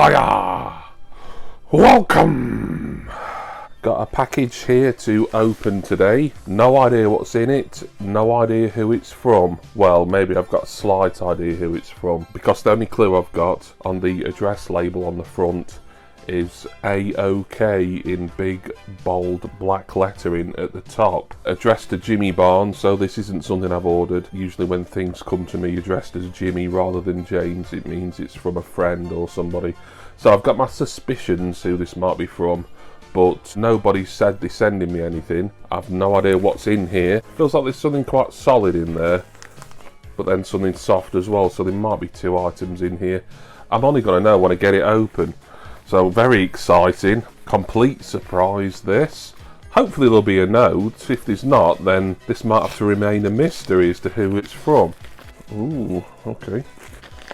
Hiya! Welcome! Got a package here to open today. No idea what's in it, no idea who it's from. Well, maybe I've got a slight idea who it's from, because the only clue I've got on the address label on the front is AOK in big, bold, black lettering at the top. Addressed to Jimmy Barnes, so this isn't something I've ordered. Usually when things come to me addressed as Jimmy rather than James, it means it's from a friend or somebody. So I've got my suspicions who this might be from, but nobody said they're sending me anything. I've no idea what's in here. Feels like there's something quite solid in there, but then something soft as well, so there might be two items in here. I'm only going to know when I get it open. So very exciting, complete surprise this. Hopefully there'll be a note. If there's not, then this might have to remain a mystery as to who it's from. Ooh, okay.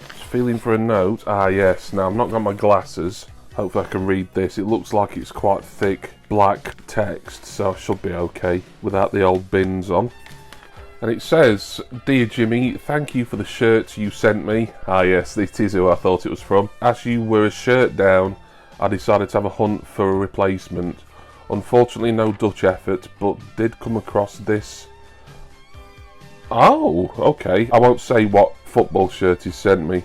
Just feeling for a note. Ah yes, now I've not got my glasses. Hopefully I can read this. It looks like it's quite thick black text, so I should be okay without the old bins on. And it says, "Dear Jimmy, thank you for the shirt you sent me." Ah yes, it is who I thought it was from. "As you were a shirt down, I decided to have a hunt for a replacement. Unfortunately no Dutch effort, but did come across this." Oh, okay. I won't say what football shirt he sent me.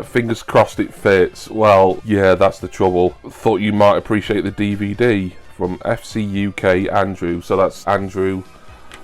Fingers crossed it fits. Well, yeah, that's the trouble. Thought you might appreciate the DVD from FCUK Andrew. So that's Andrew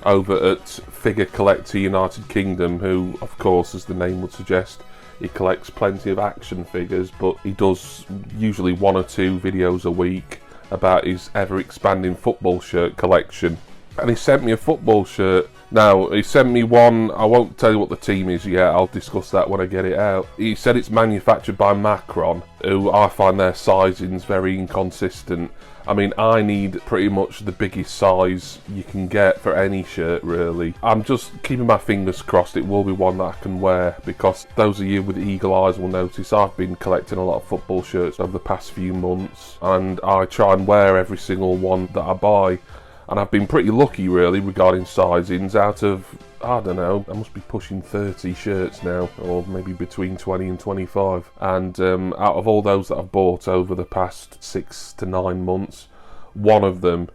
over at Figure Collector United Kingdom, who, of course, as the name would suggest, he collects plenty of action figures, but he does usually 1 or 2 videos a week about his ever-expanding football shirt collection. And he sent me a football shirt. Now, he sent me one, I won't tell you what the team is yet, I'll discuss that when I get it out. He said it's manufactured by Macron, who I find their sizings very inconsistent. I mean, I need pretty much the biggest size you can get for any shirt, really. I'm just keeping my fingers crossed it will be one that I can wear, because those of you with eagle eyes will notice I've been collecting a lot of football shirts over the past few months, and I try and wear every single one that I buy. And I've been pretty lucky, really, regarding sizings. Out of, I don't know, I must be pushing 30 shirts now, or maybe between 20 and 25. And out of all those that I've bought over the past 6 to 9 months, one of them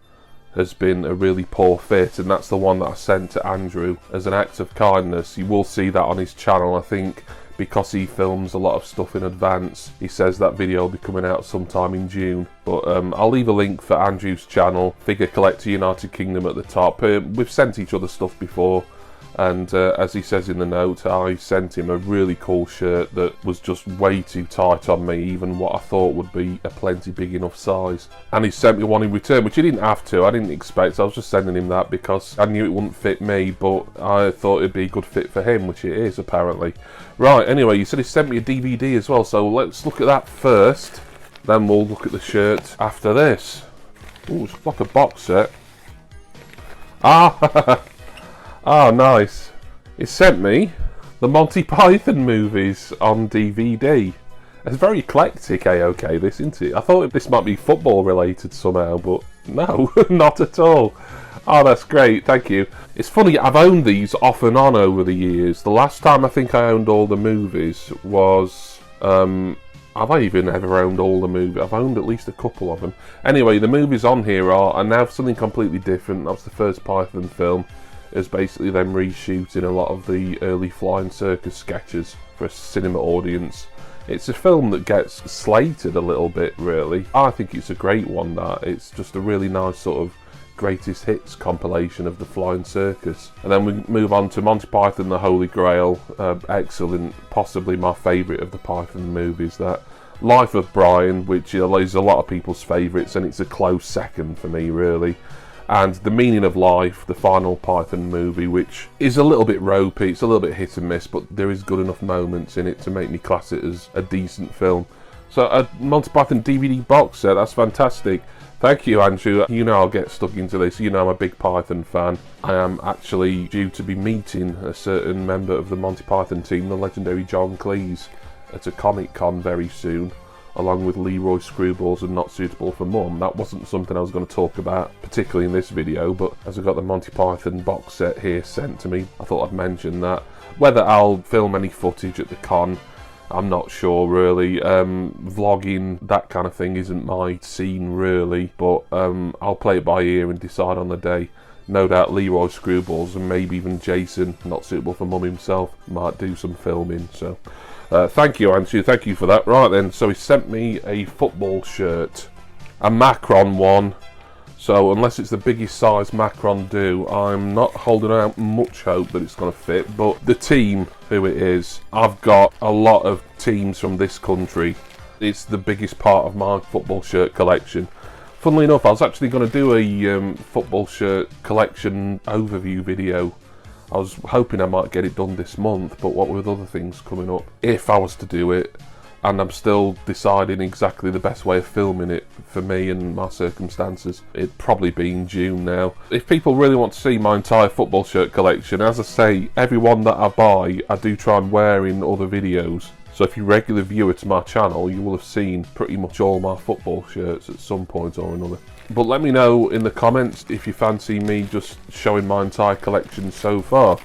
has been a really poor fit, and that's the one that I sent to Andrew as an act of kindness. You will see that on his channel, I think, because he films a lot of stuff in advance. He says that video will be coming out sometime in June. But I'll leave a link for Andrew's channel, Figure Collector United Kingdom, at the top. We've sent each other stuff before, and as he says in the note, I sent him a really cool shirt that was just way too tight on me, even what I thought would be a plenty big enough size. And he sent me one in return, which he didn't have to, I didn't expect. I was just sending him that because I knew it wouldn't fit me, but I thought it'd be a good fit for him, which it is, apparently. Right, anyway, you said he sent me a DVD as well, so let's look at that first. Then we'll look at the shirt after this. Ooh, it's like a box set. Ah, ah, nice. It sent me the Monty Python movies on DVD. It's very eclectic, AOK, this, isn't it? I thought this might be football related somehow, but no, not at all. Oh, that's great, thank you. It's funny, I've owned these off and on over the years. The last time I think I owned all the movies was... have I even ever owned all the movies? I've owned at least a couple of them. Anyway, the movies on here are now something completely different. That was the first Python film. It was basically them reshooting a lot of the early Flying Circus sketches for a cinema audience. It's a film that gets slated a little bit, really. I think it's a great one, that. It's just a really nice sort of greatest hits compilation of the Flying Circus. And then we move on to Monty Python the Holy Grail. Excellent, possibly my favourite of the Python movies. That Life of Brian, which is a lot of people's favourites, and it's a close second for me, really. And The Meaning of Life, the final Python movie, which is a little bit ropey, it's a little bit hit and miss, but there is good enough moments in it to make me class it as a decent film. So a Monty Python DVD box set, that's fantastic. Thank you, Andrew. You know I'll get stuck into this. You know I'm a big Python fan. I am actually due to be meeting a certain member of the Monty Python team, the legendary John Cleese, at a Comic Con very soon, along with Leroy Screwballs and Not Suitable for Mum. That wasn't something I was going to talk about, particularly in this video, but as I've got the Monty Python box set here sent to me, I thought I'd mention that. Whether I'll film any footage at the con I'm not sure really. Vlogging, that kind of thing isn't my scene really, but I'll play it by ear and decide on the day. No doubt Leroy Screwballs and maybe even Jason, not suitable for mum himself, might do some filming. So thank you, Andrew, thank you for that. Right then, so he sent me a football shirt, a Macron one. So unless it's the biggest size Macron do, I'm not holding out much hope that it's going to fit. But the team, who it is, I've got a lot of teams from this country. It's the biggest part of my football shirt collection. Funnily enough, I was actually going to do a football shirt collection overview video. I was hoping I might get it done this month, but what with other things coming up, if I was to do it, and I'm still deciding exactly the best way of filming it for me and my circumstances. It'd probably be in June now. If people really want to see my entire football shirt collection, as I say, every one that I buy, I do try and wear in other videos. So if you're a regular viewer to my channel, you will have seen pretty much all my football shirts at some point or another. But let me know in the comments if you fancy me just showing my entire collection so far.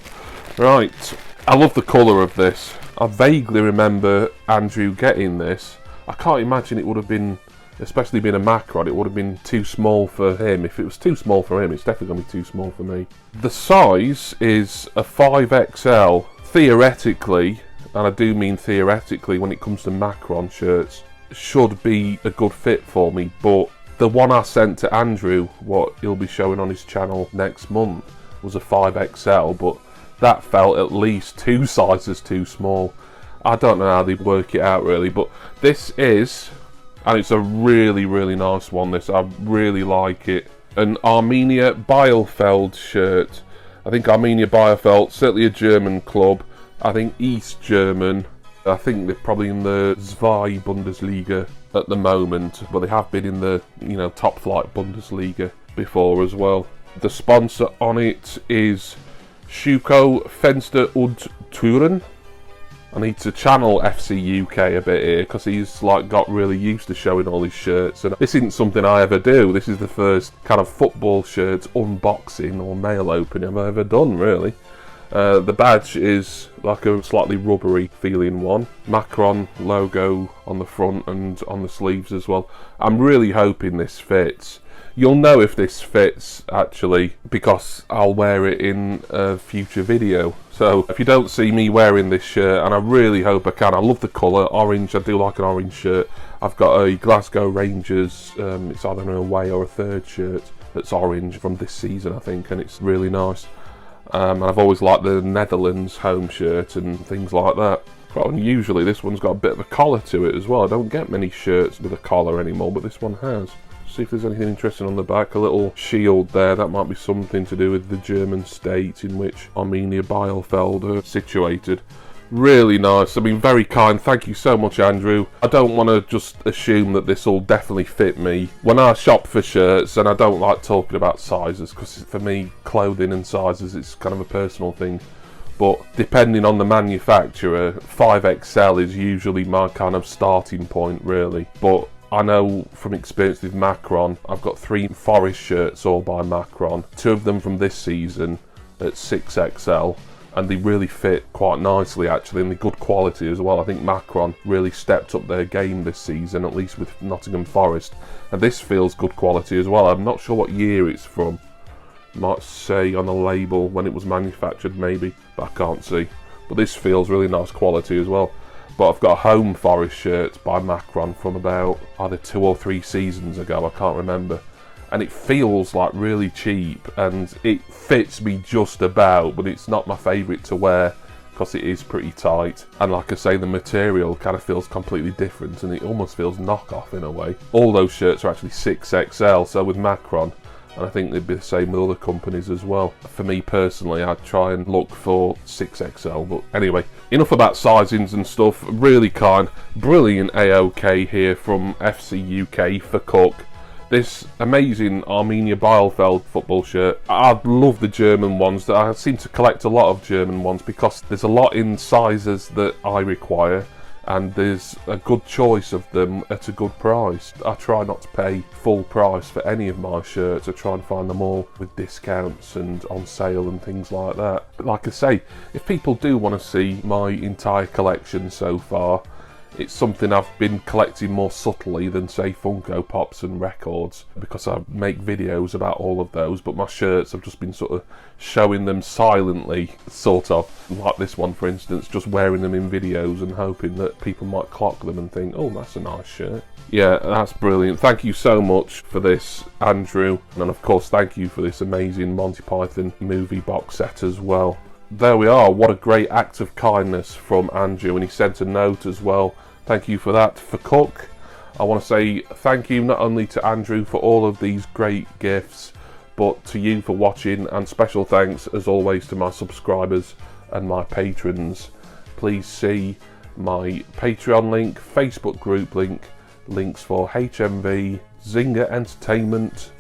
Right, I love the colour of this. I vaguely remember Andrew getting this. I can't imagine it would have been, especially being a Macron, it would have been too small for him. If it was too small for him, it's definitely going to be too small for me. The size is a 5XL. Theoretically, and I do mean theoretically when it comes to Macron shirts, should be a good fit for me, but the one I sent to Andrew, what he'll be showing on his channel next month, was a 5XL, but that felt at least 2 sizes too small. I don't know how they work it out really, but this is, and it's a really, really nice one, this. I really like it. An Arminia Bielefeld shirt. I think Arminia Bielefeld, certainly a German club. I think East German. I think they're probably in the Zwei Bundesliga at the moment, but they have been in the, you know, top flight Bundesliga before as well. The sponsor on it is FCUK Fenster und Türen. I need to channel FCUK a bit here because he's like got really used to showing all his shirts, and this isn't something I ever do. This is the first kind of football shirts unboxing or mail opening I've ever done really. The badge is like a slightly rubbery feeling one. Macron logo on the front and on the sleeves as well. I'm really hoping this fits. You'll know if this fits actually because I'll wear it in a future video. So if you don't see me wearing this shirt, and I really hope I can, I love the colour, orange, I do like an orange shirt. I've got a Glasgow Rangers, it's either an away or a third shirt that's orange from this season I think, and it's really nice. And I've always liked the Netherlands home shirt and things like that. Quite unusually, this one's got a bit of a collar to it as well. I don't get many shirts with a collar anymore, but this one has. See if there's anything interesting on the back. A little shield there, that might be something to do with the German state in which Arminia Bielefeld are situated. Really nice. I mean, very kind. Thank you so much, Andrew. I don't want to just assume that this will definitely fit me. When I shop for shirts, and I don't like talking about sizes, because for me, clothing and sizes, it's kind of a personal thing. But depending on the manufacturer, 5XL is usually my kind of starting point, really. But I know from experience with Macron, I've got 3 Forest shirts all by Macron. 2 of them from this season at 6XL. And they really fit quite nicely actually, and they're good quality as well. I think Macron really stepped up their game this season, at least with Nottingham Forest. And this feels good quality as well. I'm not sure what year it's from. Might say on the label when it was manufactured maybe, but I can't see. But this feels really nice quality as well. But I've got a home Forest shirt by Macron from about either 2 or 3 seasons ago, I can't remember. And it feels like really cheap, and it fits me just about, but it's not my favourite to wear because it is pretty tight. And like I say, the material kind of feels completely different, and it almost feels knockoff in a way. All those shirts are actually 6XL, so with Macron, and I think they'd be the same with other companies as well. For me personally, I'd try and look for 6XL, but anyway, enough about sizings and stuff. Really kind, brilliant AOK here from FCUK for Cook. This amazing Arminia Bielefeld football shirt. I love the German ones. I seem to collect a lot of German ones because there's a lot in sizes that I require, and there's a good choice of them at a good price. I try not to pay full price for any of my shirts. I try and find them all with discounts and on sale and things like that. But like I say, if people do want to see my entire collection so far, It's something I've been collecting more subtly than, say, Funko Pops and records, because I make videos about all of those, but my shirts, I've just been sort of showing them silently, sort of, like this one for instance, just wearing them in videos and hoping that people might clock them and think, oh, that's a nice shirt. Yeah, that's brilliant. Thank you so much for this, Andrew, and of course thank you for this amazing Monty Python movie box set as well. There we are. What a great act of kindness from Andrew, and he sent a note as well. Thank you for that, FCUK. I want to say thank you not only to Andrew for all of these great gifts, but to you for watching, and special thanks as always to my subscribers and my patrons. Please see my Patreon link, Facebook group link, links for HMV, Zynga Entertainment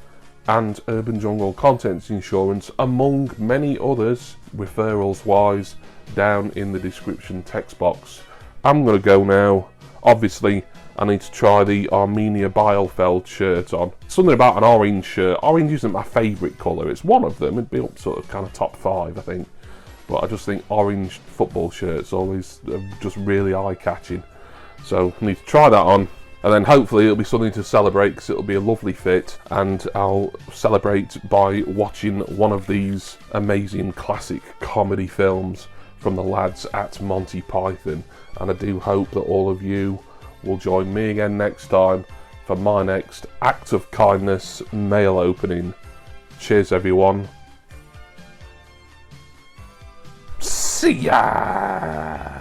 and Urban Jungle Contents Insurance, among many others, referrals wise, down in the description text box. I'm going to go now. Obviously, I need to try the Arminia Bielefeld shirt on. Something about an orange shirt. Orange isn't my favourite colour. It's one of them. It'd be up sort of kind of top 5, I think. But I just think orange football shirts always just really eye-catching. So I need to try that on. And then hopefully it'll be something to celebrate, because it'll be a lovely fit, and I'll celebrate by watching one of these amazing classic comedy films from the lads at Monty Python. And I do hope that all of you will join me again next time for my next act of kindness mail opening. Cheers everyone. See ya!